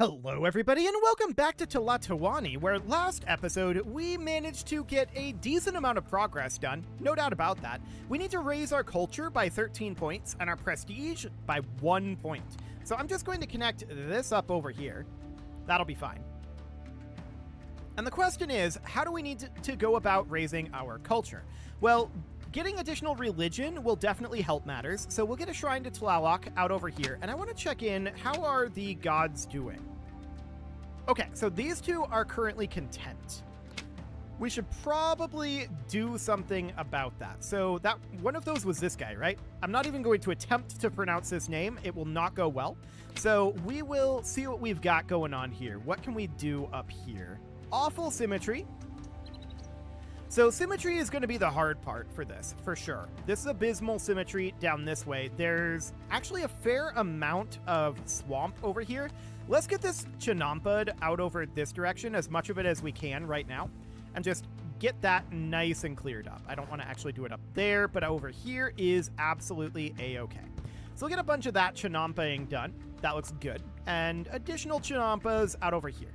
Hello everybody and welcome back to Tlatoani, where last episode we managed to get a decent amount of progress done, no doubt about that. We need to raise our culture by 13 points and our prestige by 1 point. So I'm just going to connect this up over here. That'll be fine. And the question is, how do we need to go about raising our culture? Well, getting additional religion will definitely help matters, so we'll get a shrine to Tlaloc out over here, and I want to check in, how are the gods doing? Okay, so these two are currently content. We should probably do something about that. So that one of those was this guy, right? I'm not even going to attempt to pronounce this name. It will not go well. So we will see what we've got going on here. What can we do up here? Awful symmetry. So symmetry is going to be the hard part for this, for sure. This is abysmal symmetry down this way. There's actually a fair amount of swamp over here. Let's get this Chinampud out over this direction, as much of it as we can right now, and just get that nice and cleared up. I don't want to actually do it up there, but over here is absolutely a-okay. So we'll get a bunch of that Chinampaing done. That looks good. And additional Chinampas out over here.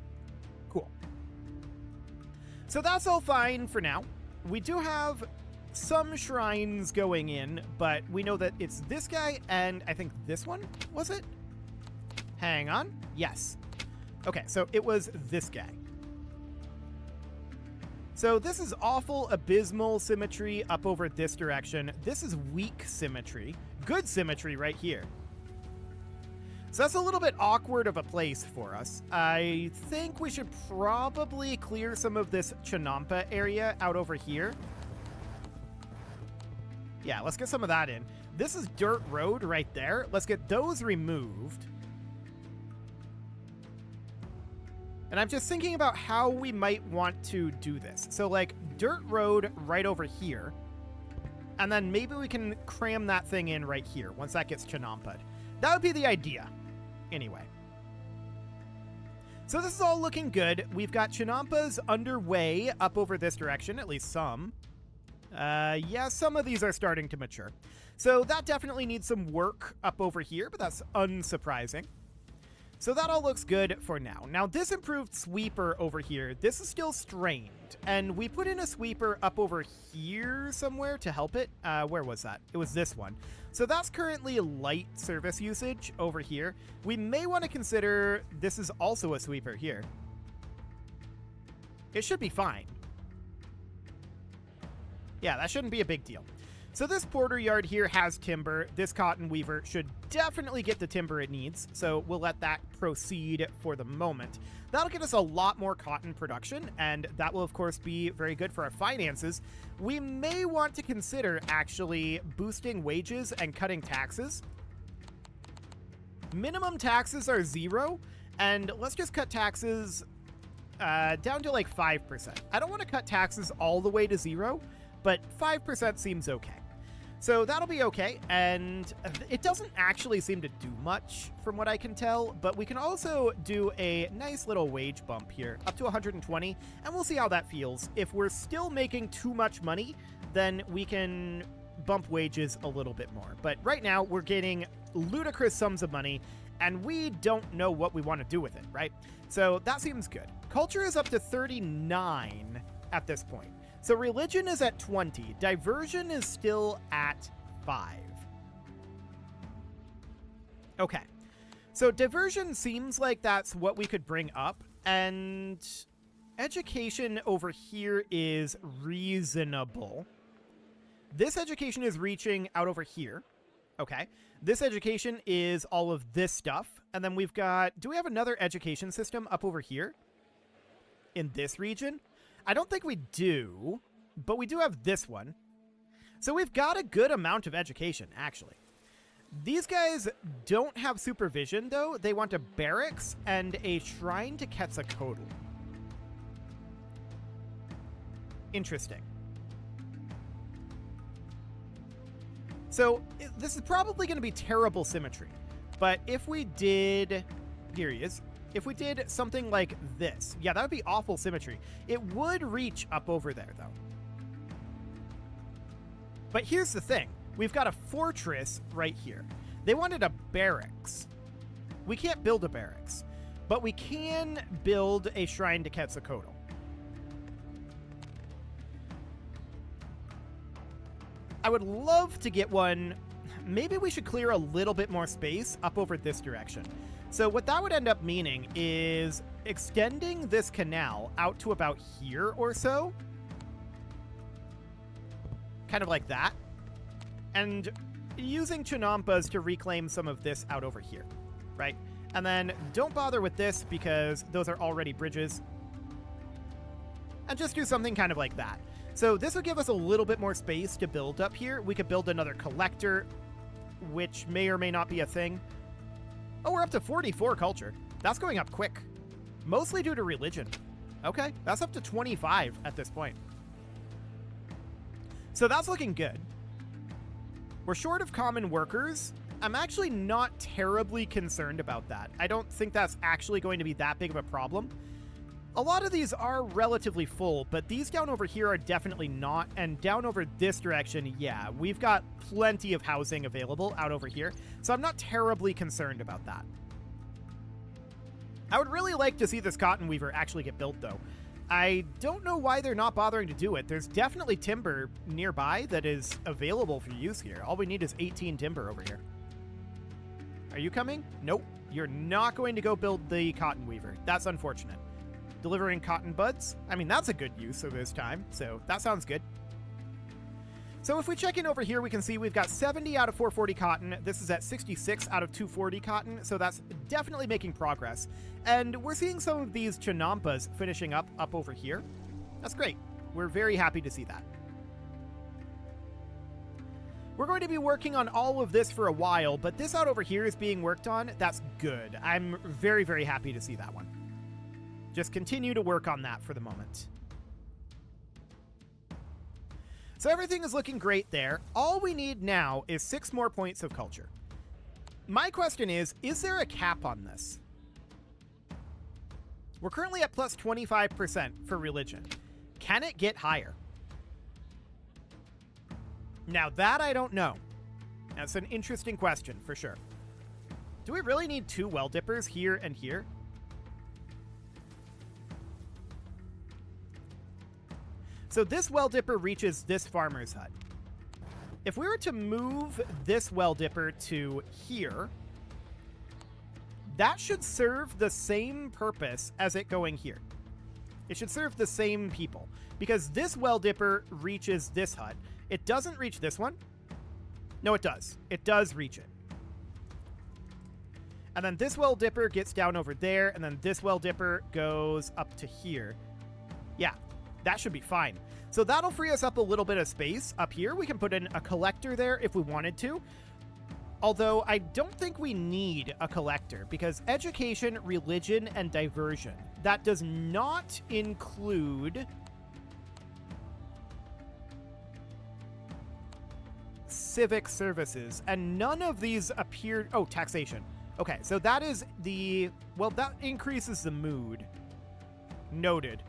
Cool. So that's all fine for now. We do have some shrines going in, but we know that it's this guy and I think this one, was it? Hang on. Yes. Okay, so it was this guy. So this is awful, abysmal symmetry up over this direction. This is weak symmetry. Good symmetry right here. So that's a little bit awkward of a place for us. I think we should probably clear some of this Chinampa area out over here. Yeah, let's get some of that in. This is dirt road right there. Let's get those removed. And I'm just thinking about how we might want to do this. So like dirt road right over here. And then maybe we can cram that thing in right here once that gets Chinampa'd. That would be the idea. Anyway. So this is all looking good. We've got Chinampas underway up over this direction, at least some. Yeah, some of these are starting to mature. So that definitely needs some work up over here, but that's unsurprising. So that all looks good for now. Now this improved sweeper over here, this is still strained. And we put in a sweeper up over here somewhere to help it. Where was that? It was this one. So that's currently light service usage over here. We may want to consider this is also a sweeper here. It should be fine. Yeah, that shouldn't be a big deal. So this porter yard here has timber. This cotton weaver should definitely get the timber it needs, so we'll let that proceed for the moment. That'll get us a lot more cotton production, and that will of course be very good for our finances. We may want to consider actually boosting wages and cutting taxes. Minimum taxes are 0, and let's just cut taxes down to like 5%. I don't want to cut taxes all the way to 0, but 5% seems okay. So that'll be okay, and it doesn't actually seem to do much from what I can tell, but we can also do a nice little wage bump here, up to 120, and we'll see how that feels. If we're still making too much money, then we can bump wages a little bit more. But right now, we're getting ludicrous sums of money, and we don't know what we want to do with it, right? So that seems good. Culture is up to 39 at this point. So religion is at 20. Diversion is still at 5. Okay. So diversion seems like that's what we could bring up. And education over here is reasonable. This education is reaching out over here. Okay. This education is all of this stuff. And then we've got... Do we have another education system up over here? In this region? I don't think we do, but we do have this one. So we've got a good amount of education, actually. These guys don't have supervision, though. They want a barracks and a shrine to Quetzalcoatl. Interesting. So this is probably going to be terrible symmetry, but if we did... Here he is. If we did something like this, yeah, that would be awful symmetry. It would reach up over there, though. But here's the thing. We've got a fortress right here. They wanted a barracks. We can't build a barracks. But we can build a shrine to Quetzalcoatl. I would love to get one. Maybe we should clear a little bit more space up over this direction. So what that would end up meaning is extending this canal out to about here or so. Kind of like that. And using Chinampas to reclaim some of this out over here, right? And then don't bother with this because those are already bridges. And just do something kind of like that. So this would give us a little bit more space to build up here. We could build another collector, which may or may not be a thing. Oh, we're up to 44 culture. That's going up quick. Mostly due to religion. Okay, that's up to 25 at this point. So that's looking good. We're short of common workers. I'm actually not terribly concerned about that. I don't think that's actually going to be that big of a problem. A lot of these are relatively full, but these down over here are definitely not. And down over this direction, yeah, we've got plenty of housing available out over here. So I'm not terribly concerned about that. I would really like to see this cotton weaver actually get built, though. I don't know why they're not bothering to do it. There's definitely timber nearby that is available for use here. All we need is 18 timber over here. Are you coming? Nope. You're not going to go build the cotton weaver. That's unfortunate. Delivering cotton buds. I mean, that's a good use of this time, so that sounds good. So if we check in over here, we can see we've got 70 out of 440 cotton. This is at 66 out of 240 cotton, so that's definitely making progress. And we're seeing some of these Chinampas finishing up over here. That's great. We're very happy to see that. We're going to be working on all of this for a while, but this out over here is being worked on. That's good. I'm very, very happy to see that one. Just continue to work on that for the moment. So everything is looking great there. All we need now is 6 more points of culture. My question is there a cap on this? We're currently at plus 25% for religion. Can it get higher? Now that I don't know. That's an interesting question for sure. Do we really need 2 well dippers here and here? So this well dipper reaches this farmer's hut. If we were to move this well dipper to here, that should serve the same purpose as it going here. It should serve the same people because this well dipper reaches this hut. It doesn't reach this one. No, it does. It does reach it. And then this well dipper gets down over there, and then this well dipper goes up to here. Yeah, that should be fine. So that'll free us up a little bit of space up here. We can put in a collector there if we wanted to. Although I don't think we need a collector because education, religion, and diversion. That does not include civic services. And none of these appear... Oh, taxation. Okay, so that is the... Well, that increases the mood. Noted.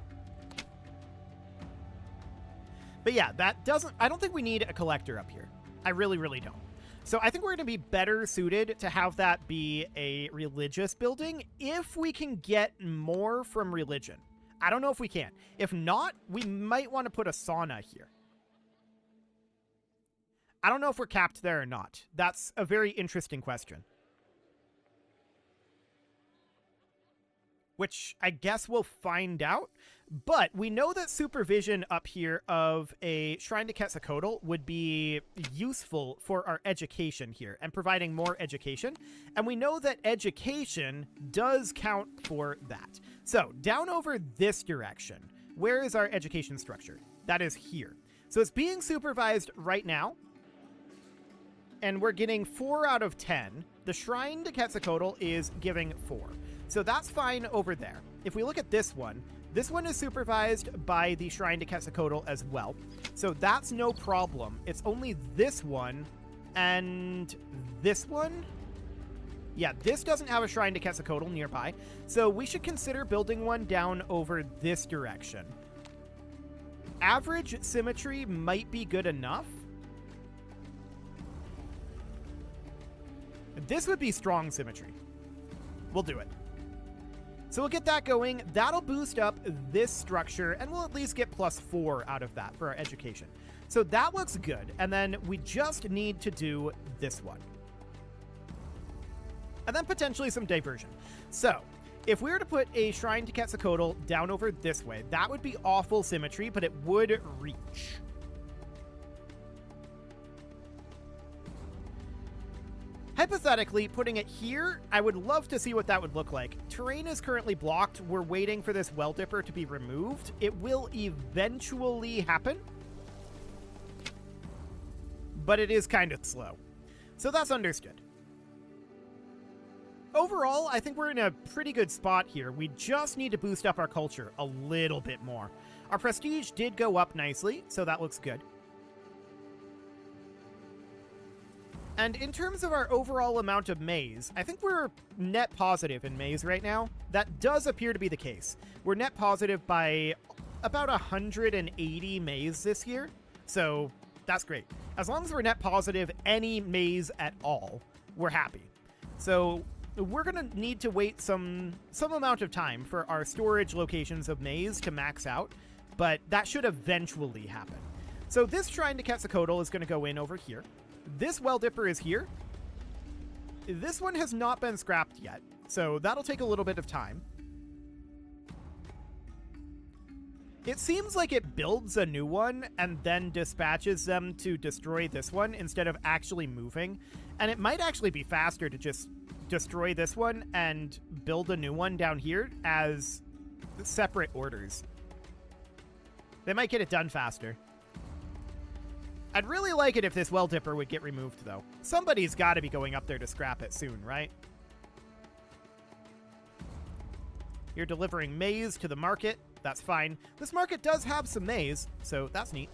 But yeah, that doesn't... I don't think we need a collector up here. I really, really don't. So I think we're going to be better suited to have that be a religious building if we can get more from religion. I don't know if we can. If not, we might want to put a sauna here. I don't know if we're capped there or not. That's a very interesting question. Which I guess we'll find out. But we know that supervision up here of a Shrine to Quetzalcoatl would be useful for our education here and providing more education. And we know that education does count for that. So down over this direction, where is our education structure? That is here. So it's being supervised right now. And we're getting 4 out of 10. The Shrine to Quetzalcoatl is giving 4. So that's fine over there. If we look at this one is supervised by the Shrine to Quetzalcoatl as well. So that's no problem. It's only this one and this one. Yeah, this doesn't have a Shrine to Quetzalcoatl nearby. So we should consider building one down over this direction. Average symmetry might be good enough. This would be strong symmetry. We'll do it. So we'll get that going. That'll boost up this structure, and we'll at least get +4 out of that for our education. So that looks good. And then we just need to do this one. And then potentially some diversion. So if we were to put a shrine to Quetzalcoatl down over this way, that would be awful symmetry, but it would reach. Hypothetically, putting it here, I would love to see what that would look like. Terrain is currently blocked. We're waiting for this well dipper to be removed. It will eventually happen, but it is kind of slow. So that's understood. Overall, I think we're in a pretty good spot here. We just need to boost up our culture a little bit more. Our prestige did go up nicely, so that looks good. And in terms of our overall amount of maize, I think we're net positive in maize right now. That does appear to be the case. We're net positive by about 180 maize this year, so that's great. As long as we're net positive any maize at all, we're happy. So we're going to need to wait some amount of time for our storage locations of maize to max out, but that should eventually happen. So this shrine to Quetzalcoatl is going to go in over here. This well dipper is here. This one has not been scrapped yet, so that'll take a little bit of time. It seems like it builds a new one and then dispatches them to destroy this one instead of actually moving. And it might actually be faster to just destroy this one and build a new one down here as separate orders. They might get it done faster. I'd really like it if this well dipper would get removed, though. Somebody's got to be going up there to scrap it soon, right? You're delivering maize to the market. That's fine. This market does have some maize, so that's neat.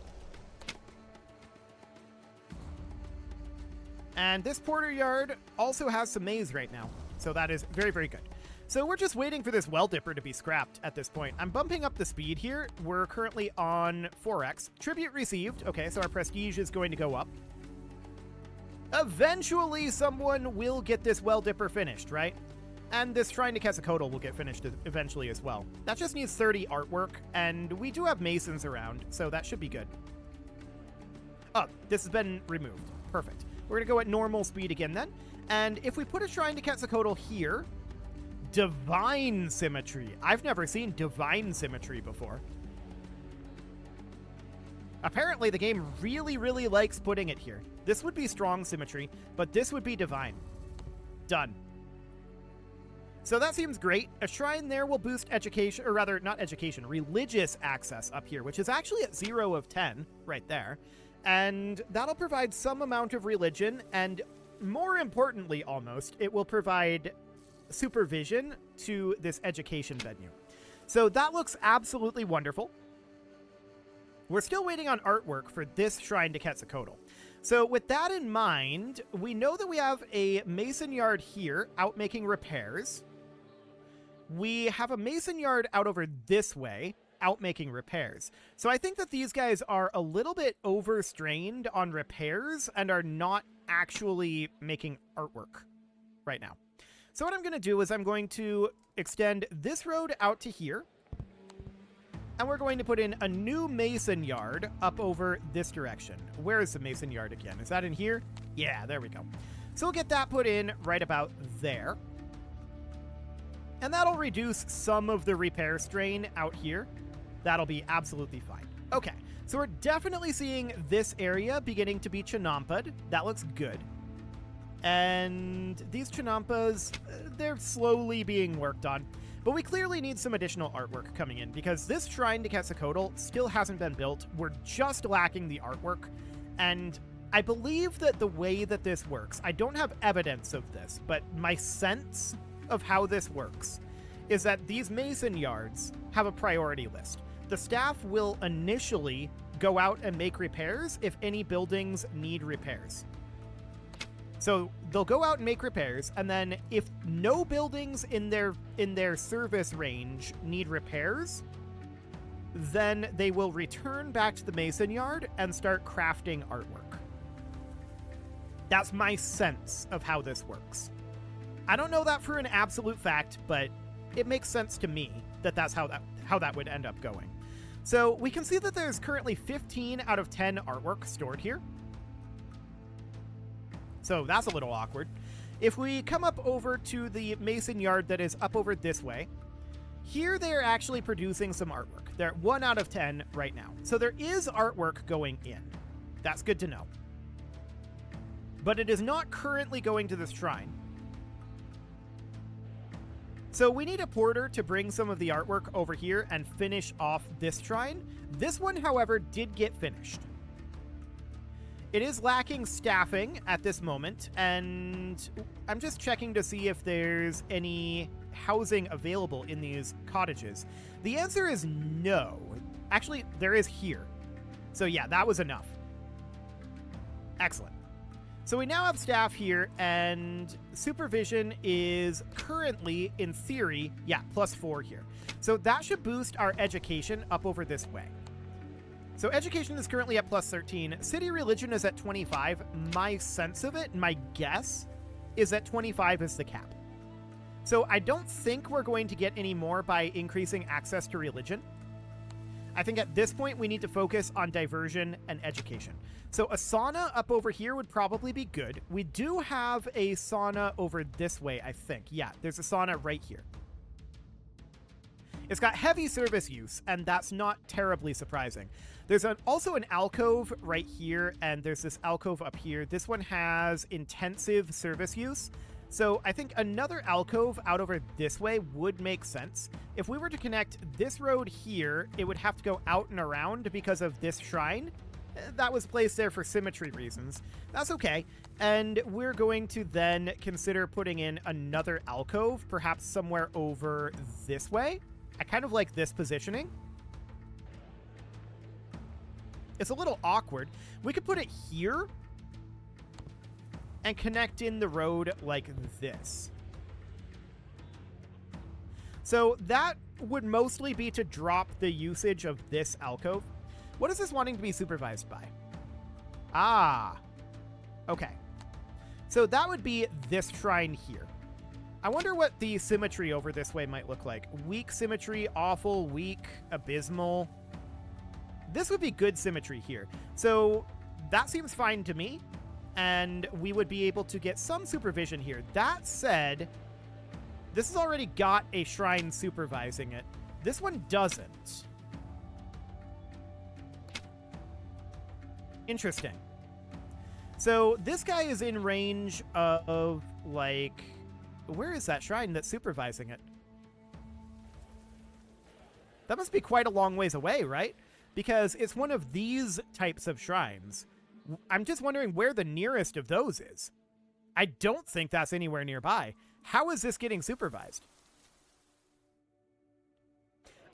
And this porter yard also has some maize right now, so that is very, very good. So we're just waiting for this well dipper to be scrapped at this point. I'm bumping up the speed here. We're currently on 4x. Tribute received. Okay, so our prestige is going to go up. Eventually, someone will get this well dipper finished, right? And this shrine to Quetzalcoatl will get finished eventually as well. That just needs 30 artwork, and we do have masons around, so that should be good. Oh, this has been removed. Perfect. We're going to go at normal speed again then. And if we put a shrine to Quetzalcoatl here, divine symmetry. I've never seen divine symmetry before. Apparently, the game really, really likes putting it here. This would be strong symmetry, but this would be divine. Done. So that seems great. A shrine there will boost education, or rather, not education, religious access up here, which is actually at 0 of 10 right there. And that'll provide some amount of religion, and more importantly, almost, it will provide supervision to this education venue. So that looks absolutely wonderful. We're still waiting on artwork for this shrine to Quetzalcoatl. So with that in mind, we know that we have a mason yard here out making repairs. We have a mason yard out over this way out making repairs. So I think that these guys are a little bit overstrained on repairs and are not actually making artwork right now. So what I'm going to do is I'm going to extend this road out to here. And we're going to put in a new mason yard up over this direction. Where is the mason yard again? Is that in here? Yeah, there we go. So we'll get that put in right about there. And that'll reduce some of the repair strain out here. That'll be absolutely fine. Okay, so we're definitely seeing this area beginning to be chinampa'd. That looks good. And these chinampas, they're slowly being worked on. But we clearly need some additional artwork coming in because this shrine to Quetzalcoatl still hasn't been built. We're just lacking the artwork. And I believe that the way that this works, I don't have evidence of this, but my sense of how this works is that these mason yards have a priority list. The staff will initially go out and make repairs if any buildings need repairs. So they'll go out and make repairs, and then if no buildings in their service range need repairs, then they will return back to the mason yard and start crafting artwork. That's my sense of how this works. I don't know that for an absolute fact, but it makes sense to me that that's how that would end up going. So we can see that there's currently 15 out of 10 artwork stored here. So that's a little awkward. If we come up over to the mason yard that is up over this way, here they're actually producing some artwork. They're at 1 out of 10 right now. So there is artwork going in. That's good to know. But it is not currently going to this shrine. So we need a porter to bring some of the artwork over here and finish off this shrine. This one, however, did get finished. It is lacking staffing at this moment, and I'm just checking to see if there's any housing available in these cottages. The answer is no. Actually, there is here. So yeah, that was enough. Excellent. So we now have staff here, and supervision is currently, in theory, +4 here. So that should boost our education up over this way. So education is currently at +13. City religion is at 25. My sense of it, my guess, is that 25 is the cap. So I don't think we're going to get any more by increasing access to religion. I think at this point we need to focus on diversion and education. So a sauna up over here would probably be good. We do have a sauna over this way, I think. Yeah, there's a sauna right here. It's got heavy service use, and that's not terribly surprising. There's also an alcove right here, and there's this alcove up here. This one has intensive service use. So I think another alcove out over this way would make sense. If we were to connect this road here, it would have to go out and around because of this shrine. That was placed there for symmetry reasons. That's okay. And we're going to then consider putting in another alcove, perhaps somewhere over this way. I kind of like this positioning. It's a little awkward. We could put it here and connect in the road like this. So that would mostly be to drop the usage of this alcove. What is this wanting to be supervised by? Ah, okay. So that would be this shrine here. I wonder what the symmetry over this way might look like. Weak symmetry, awful, weak, abysmal. This would be good symmetry here. So that seems fine to me. And we would be able to get some supervision here. That said, this has already got a shrine supervising it. This one doesn't. Interesting. So this guy is in range of, like, where is that shrine that's supervising it? That must be quite a long ways away, right? Because it's one of these types of shrines. I'm just wondering where the nearest of those is. I don't think that's anywhere nearby. How is this getting supervised?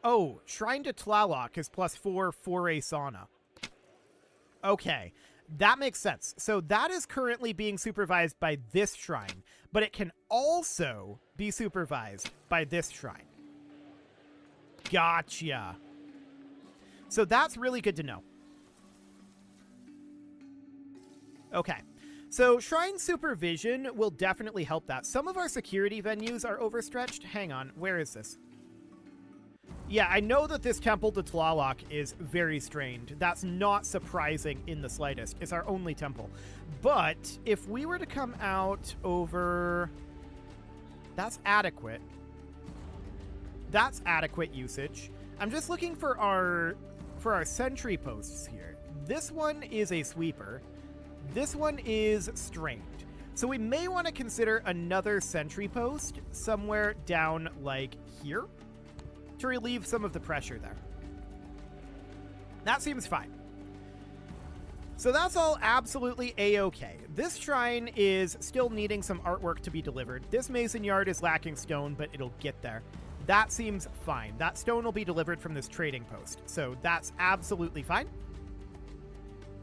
Oh, Shrine to Tlaloc is +4 for a sauna. Okay, that makes sense. So that is currently being supervised by this shrine, but it can also be supervised by this shrine. Gotcha. So that's really good to know. Okay, so shrine supervision will definitely help that. Some of our security venues are overstretched. Hang on, where is this? Yeah, I know that this temple to Tlaloc is very strained. That's not surprising in the slightest. It's our only temple. But if we were to come out over... That's adequate. That's adequate usage. I'm just looking for our sentry posts here. This one is a sweeper. This one is strained. So we may want to consider another sentry post somewhere down like here to relieve some of the pressure there. That seems fine. So that's all absolutely a-okay. This shrine is still needing some artwork to be delivered. This mason yard is lacking stone, but it'll get there. That seems fine. That stone will be delivered from this trading post. So that's absolutely fine.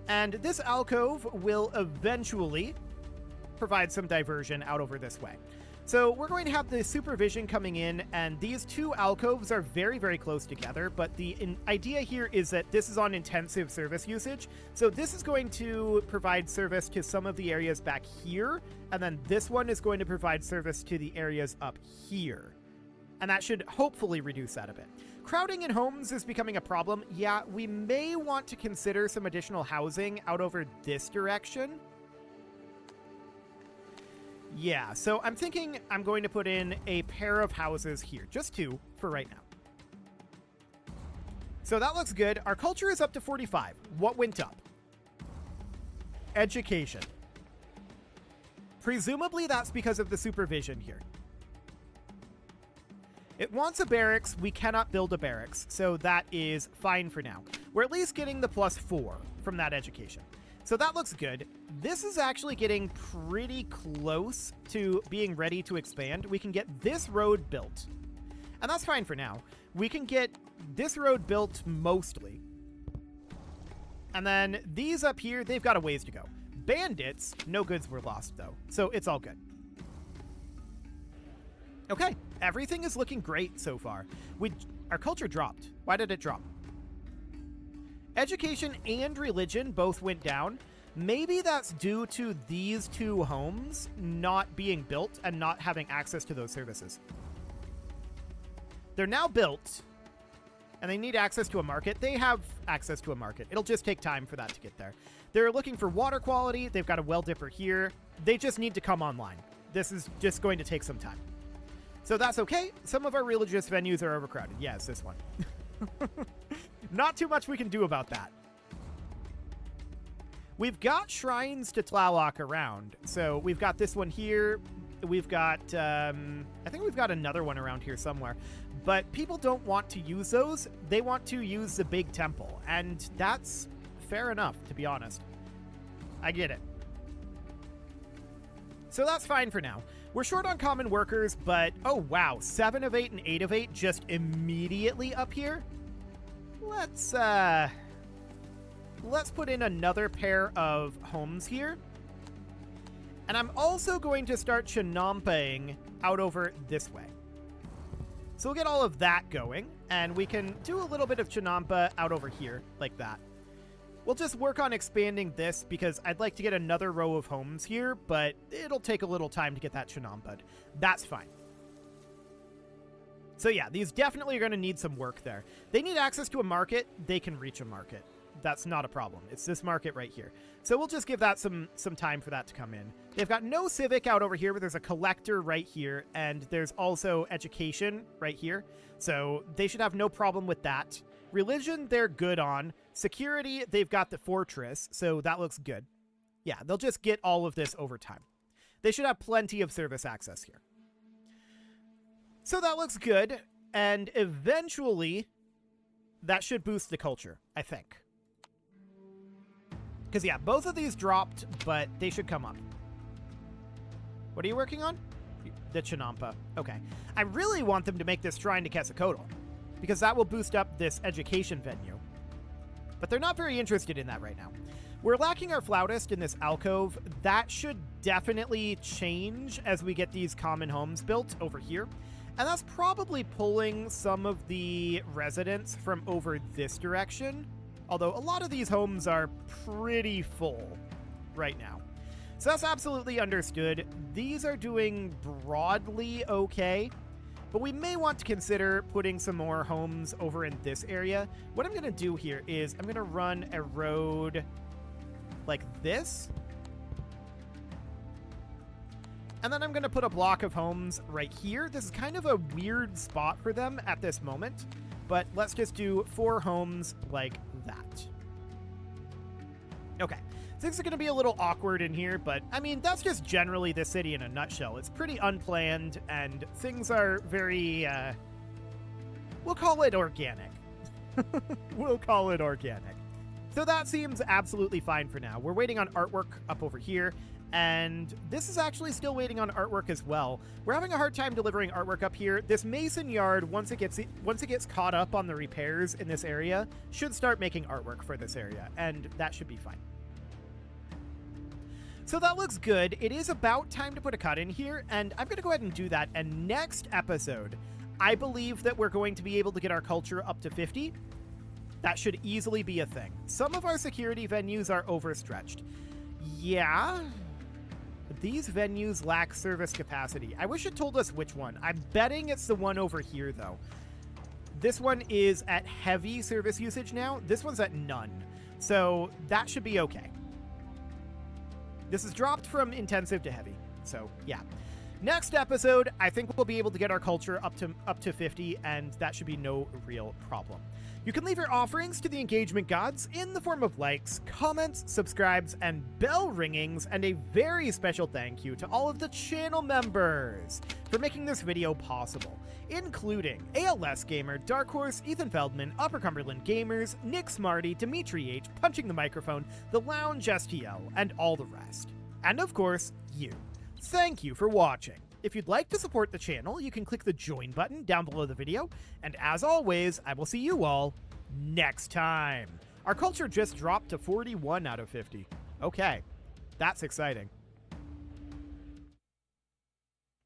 And this alcove will eventually provide some diversion out over this way. So we're going to have the supervision coming in, and these two alcoves are very, very close together, but the idea here is that this is on intensive service usage. So this is going to provide service to some of the areas back here, and then this one is going to provide service to the areas up here. And that should hopefully reduce that a bit. Crowding in homes is becoming a problem. Yeah, we may want to consider some additional housing out over this direction. Yeah, so I'm thinking I'm going to put in a pair of houses here. Just 2 for right now. So that looks good. Our culture is up to 45. What went up? Education. Presumably that's because of the supervision here. It wants a barracks. We cannot build a barracks, so that is fine for now. We're at least getting the +4 from that education. So that looks good. This is actually getting pretty close to being ready to expand. We can get this road built, and that's fine for now. We can get this road built mostly. And then these up here, they've got a ways to go. Bandits, no goods were lost though, so it's all good. Okay, everything is looking great so far. Our culture dropped. Why did it drop? Education and religion both went down. Maybe that's due to these 2 homes not being built and not having access to those services. They're now built, and they need access to a market. They have access to a market. It'll just take time for that to get there. They're looking for water quality. They've got a well dipper here. They just need to come online. This is just going to take some time. So that's okay. Some of our religious venues are overcrowded. Yes, this one. Not too much we can do about that. We've got shrines to Tlaloc around. So we've got this one here. We've got, I think we've got another one around here somewhere. But people don't want to use those. They want to use the big temple. And that's fair enough, to be honest. I get it. So that's fine for now. We're short on common workers, but oh wow, 7 of 8 and 8 of 8 just immediately up here. Let's put in another pair of homes here. And I'm also going to start Chinampaing out over this way. So we'll get all of that going, and we can do a little bit of Chinampa out over here, like that. We'll just work on expanding this because I'd like to get another row of homes here, but it'll take a little time to get that Chinampa'd. That's fine. So yeah, these definitely are going to need some work there. They need access to a market. They can reach a market. That's not a problem. It's this market right here. So we'll just give that some time for that to come in. They've got no civic out over here, but there's a collector right here, and there's also education right here. So they should have no problem with that. Religion, they're good on. Security, they've got the fortress, so that looks good. Yeah, they'll just get all of this over time. They should have plenty of service access here. So that looks good, and eventually that should boost the culture, I think. Because, yeah, both of these dropped, but they should come up. What are you working on? The Chinampa. Okay. I really want them to make this shrine to Quetzalcoatl, because that will boost up this education venue. But they're not very interested in that right now. We're lacking our flautist in this alcove. That should definitely change as we get these common homes built over here. And that's probably pulling some of the residents from over this direction. Although a lot of these homes are pretty full right now. So that's absolutely understood. These are doing broadly okay. But we may want to consider putting some more homes over in this area. What I'm going to do here is I'm going to run a road like this. And then I'm going to put a block of homes right here. This is kind of a weird spot for them at this moment. But let's just do 4 homes like that. Okay. Things are going to be a little awkward in here, but I mean, that's just generally the city in a nutshell. It's pretty unplanned, and things are very, we'll call it organic. We'll call it organic. So that seems absolutely fine for now. We're waiting on artwork up over here, and this is actually still waiting on artwork as well. We're having a hard time delivering artwork up here. This mason yard, once it gets caught up on the repairs in this area, should start making artwork for this area, and that should be fine. So that looks good. It is about time to put a cut in here, and I'm going to go ahead and do that. And next episode, I believe that we're going to be able to get our culture up to 50. That should easily be a thing. Some of our security venues are overstretched. Yeah. These venues lack service capacity. I wish it told us which one. I'm betting it's the one over here, though. This one is at heavy service usage now. This one's at none. So that should be okay. This is dropped from intensive to heavy. So, yeah. Next episode, I think we'll be able to get our culture up to 50, and that should be no real problem. You can leave your offerings to the engagement gods in the form of likes, comments, subscribes, and bell ringings, and a very special thank you to all of the channel members for making this video possible, including ALS Gamer, Dark Horse, Ethan Feldman, Upper Cumberland Gamers, Nick Smarty, Dimitri H, Punching the Microphone, The Lounge STL, and all the rest. And of course, you. Thank you for watching. If you'd like to support the channel, you can click the join button down below the video, and as always, I will see you all next time. Our culture just dropped to 41 out of 50. Okay, that's exciting.